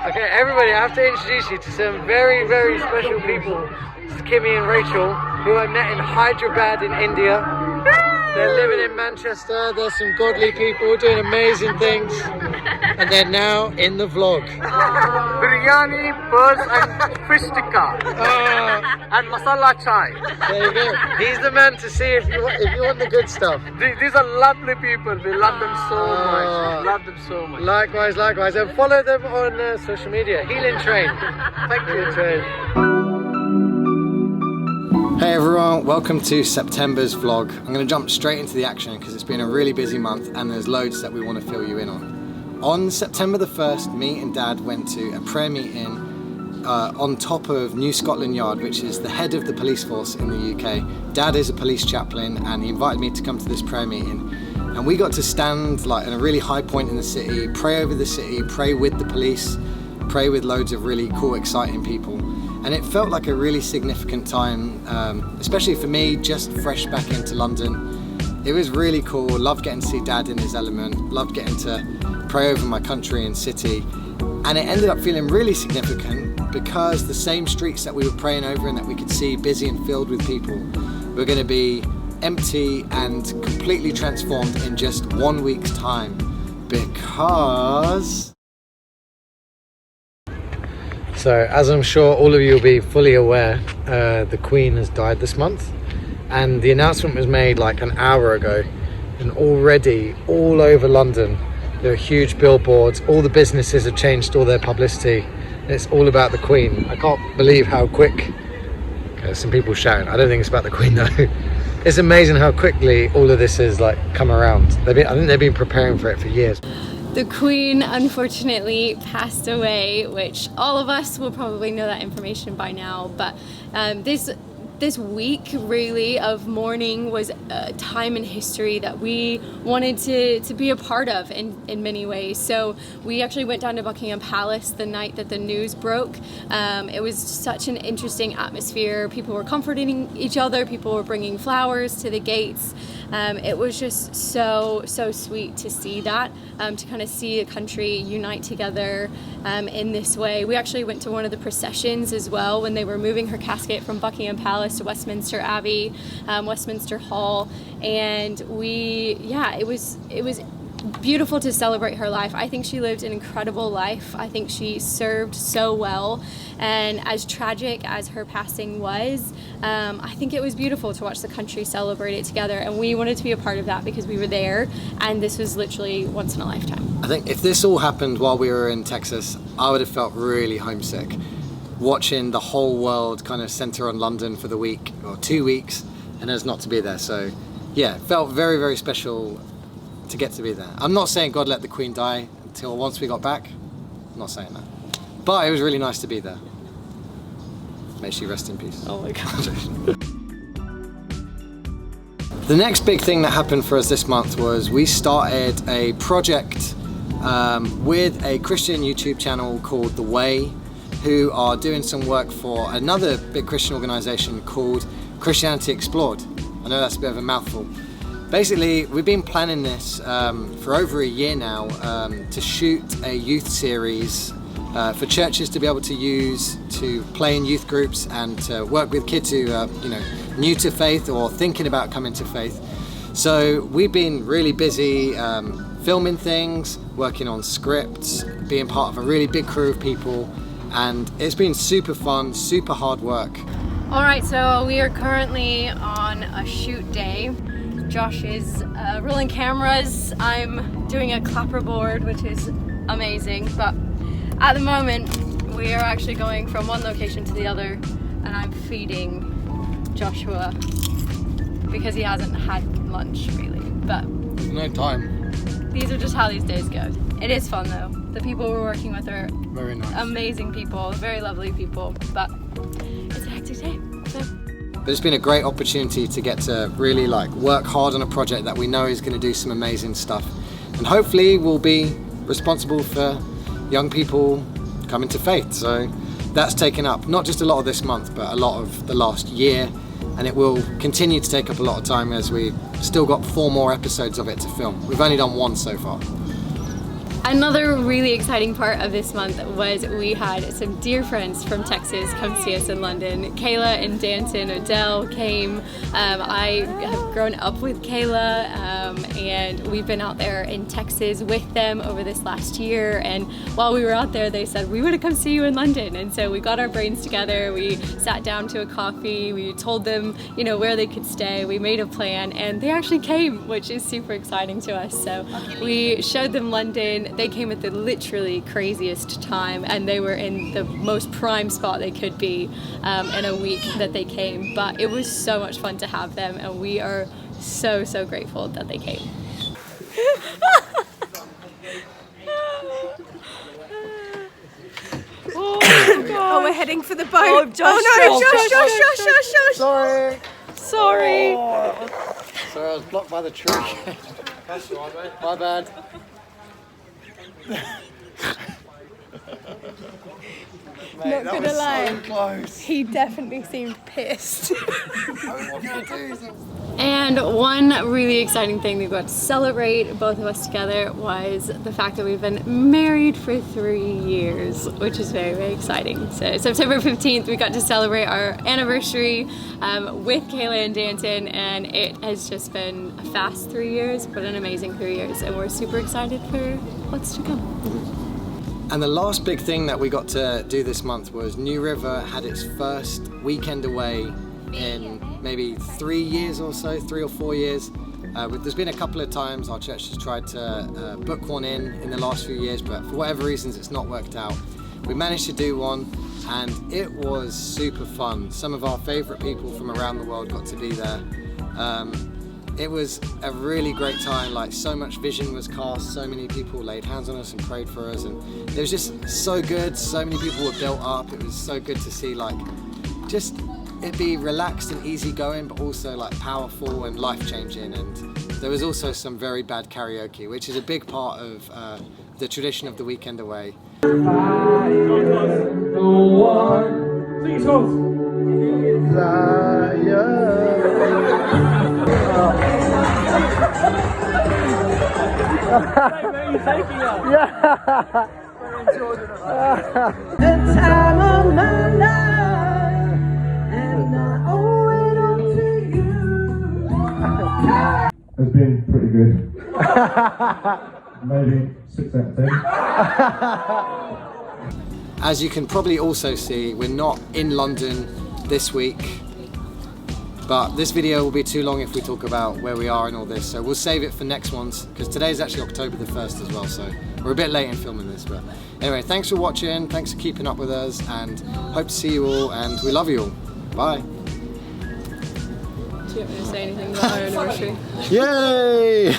Okay, everybody, I have to introduce you to some very, very special people. This is Kimmy and Rachel, who I met in Hyderabad in India. They're living in Manchester. They're some godly people doing amazing things. And they're now in the vlog. Biryani, birds and fish tikka. And masala chai. There you go. He's the man to see if you want the good stuff. These are lovely people. We love them so much. Love them so much. Likewise, likewise. And follow them on social media. Healing Train. Thank you. Train. Hey everyone, welcome to September's vlog. I'm going to jump straight into the action because it's been a really busy month and there's loads that we want to fill you in on. On September the 1st, me and Dad went to a prayer meeting on top of New Scotland Yard, which is the head of the police force in the UK. Dad is a police chaplain and he invited me to come to this prayer meeting. And we got to stand like in a really high point in the city, pray over the city, pray with the police, pray with loads of really cool, exciting people. And it felt like a really significant time, especially for me, just fresh back into London. It was really cool, loved getting to see Dad in his element, loved getting to pray over my country and city. And it ended up feeling really significant because the same streets that we were praying over and that we could see busy and filled with people were going to be empty and completely transformed in just 1 week's time. Because... So, as I'm sure all of you will be fully aware, the Queen has died this month, and the announcement was made like an hour ago, and already all over London there are huge billboards. All the businesses have changed all their publicity, and it's all about the Queen. I can't believe how quick. Okay, some people shouting. I don't think it's about the Queen though. It's amazing how quickly all of this has like come around. I think they've been preparing for it for years. The Queen unfortunately passed away, which all of us will probably know that information by now, but this week really of mourning was a time in history that we wanted to be a part of in many ways. So we actually went down to Buckingham Palace the night that the news broke. It was such an interesting atmosphere. People were comforting each other, people were bringing flowers to the gates. It was just so sweet to see that, to kind of see a country unite together in this way. We actually went to one of the processions as well when they were moving her casket from Buckingham Palace to Westminster Abbey, Westminster Hall, and it was beautiful to celebrate her life. I think she lived an incredible life. I think she served so well, and as tragic as her passing was, I think it was beautiful to watch the country celebrate it together, and we wanted to be a part of that because we were there, and this was literally once in a lifetime. I think if this all happened while we were in Texas, I would have felt really homesick, watching the whole world kind of center on London for the week or 2 weeks, and us not to be there. So yeah, it felt very, very special to get to be there. I'm not saying God let the Queen die until once we got back. I'm not saying that. But it was really nice to be there. May she rest in peace. Oh my God. The next big thing that happened for us this month was we started a project with a Christian YouTube channel called The Way, who are doing some work for another big Christian organization called Christianity Explored. I know that's a bit of a mouthful. Basically, we've been planning this for over a year now to shoot a youth series for churches to be able to use to play in youth groups and to work with kids who are new to faith or thinking about coming to faith. So we've been really busy filming things, working on scripts, being part of a really big crew of people, and it's been super fun, super hard work. Alright, so we are currently on a shoot day. Josh is rolling cameras, I'm doing a clapperboard, which is amazing, but at the moment we are actually going from one location to the other, and I'm feeding Joshua because he hasn't had lunch really, but there's no time. These are just how these days go. It is fun though. The people we're working with are very nice, amazing people, very lovely people, but it's a hectic day. So. But it's been a great opportunity to get to really work hard on a project that we know is going to do some amazing stuff, and hopefully we'll be responsible for young people coming to faith. So that's taken up not just a lot of this month, but a lot of the last year, and it will continue to take up a lot of time as we still got 4 more episodes of it to film. We've only done 1 so far. Another really exciting part of this month was we had some dear friends from Texas come see us in London. Kayla and Danton Odell came. I have grown up with Kayla and we've been out there in Texas with them over this last year, and while we were out there they said we want to come see you in London, and so we got our brains together, we sat down to a coffee, we told them, you know, where they could stay, we made a plan, and they actually came, which is super exciting to us. So we showed them London. They came at the literally craziest time, and they were in the most prime spot they could be in a week that they came, but it was so much fun to have them, and we are so grateful that they came. Oh, we're heading for the boat. Oh, Josh, Josh. Sorry. Sorry. Oh. Sorry, I was blocked by the tree. That's all right, mate. My bad. Mate, Not gonna lie, so close. he definitely seemed pissed. And one really exciting thing we got to celebrate, both of us together, was the fact that we've been married for 3 years, which is very exciting. So September 15th, we got to celebrate our anniversary with Kayla and Danton, and it has just been a fast 3 years, but an amazing 3 years, and we're super excited for what's to come. And the last big thing that we got to do this month was New River had its first weekend away in maybe 3 years or so, 3 or 4 years. There's been a couple of times our church has tried to book one in the last few years, but for whatever reasons it's not worked out. We managed to do one, and it was super fun. Some of our favourite people from around the world got to be there. It was a really great time, like so much vision was cast, so many people laid hands on us and prayed for us, and it was just so good, so many people were built up. It was so good to see like just it be relaxed and easygoing, but also like powerful and life-changing. And there was also some very bad karaoke, which is a big part of the tradition of the weekend away. The time of my life, and I owe it all to you. It's been pretty good. Maybe 6 out of 10. As you can probably also see, we're not in London this week, but this video will be too long if we talk about where we are and all this, so we'll save it for next ones, because today's actually October the 1st as well, so we're a bit late in filming this. But anyway, thanks for watching, thanks for keeping up with us, and hope to see you all, and we love you all. Bye. Do you want me to say anything about our anniversary? Yay!